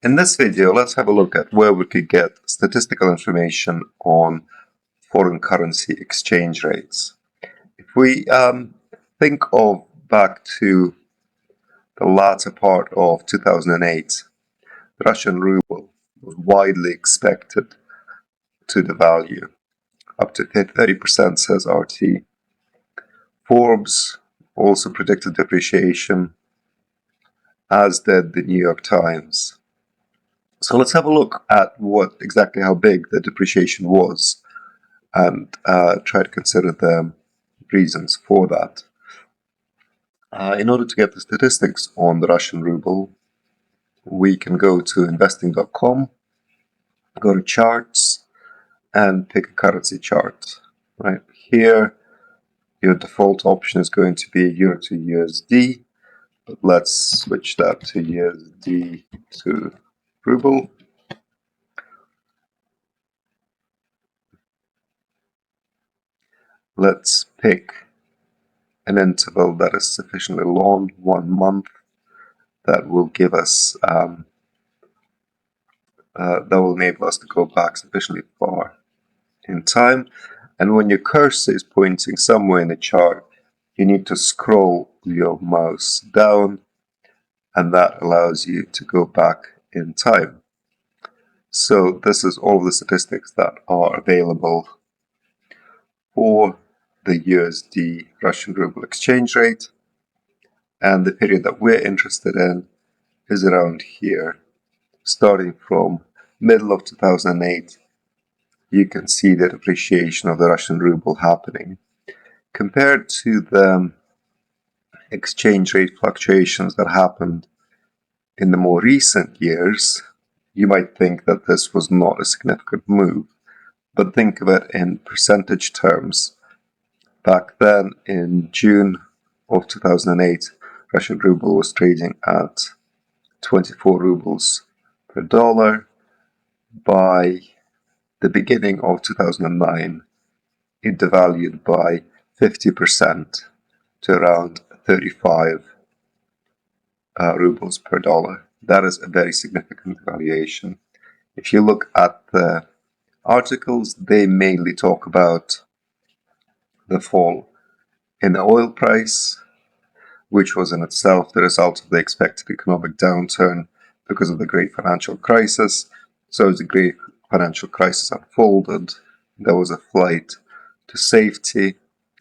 In this video, let's have a look at where we could get statistical information on foreign currency exchange rates. If we think of back to the latter part of 2008, the Russian ruble was widely expected to devalue, up to 30%, says RT. Forbes also predicted depreciation, as did the New York Times. So let's have a look at how big the depreciation was and try to consider the reasons for that. In order to get the statistics on the Russian ruble, we can go to investing.com, go to charts, and pick a currency chart. Right here, your default option is going to be Euro to USD, but let's switch that to USD to ruble. Let's pick an interval that is sufficiently long, 1 month, that will give us that will enable us to go back sufficiently far in time. And when your cursor is pointing somewhere in the chart, you need to scroll your mouse down, and that allows you to go back in time. So this is all the statistics that are available for the USD Russian ruble exchange rate, and the period that we're interested in is around here. Starting from middle of 2008, you can see the depreciation of the Russian ruble happening. Compared to the exchange rate fluctuations that happened in the more recent years, you might think that this was not a significant move, but think of it in percentage terms. Back then, in June of 2008, Russian ruble was trading at 24 rubles per dollar. By the beginning of 2009, it devalued by 50% to around 35 rubles per dollar. That is a very significant devaluation. If you look at the articles, they mainly talk about the fall in the oil price, which was in itself the result of the expected economic downturn because of the great financial crisis. So as the great financial crisis unfolded, there was a flight to safety,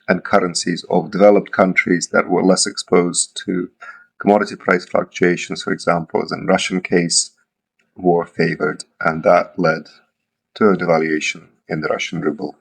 and currencies of developed countries that were less exposed to commodity price fluctuations, for example, as in the Russian case, were favored, and that led to a devaluation in the Russian ruble.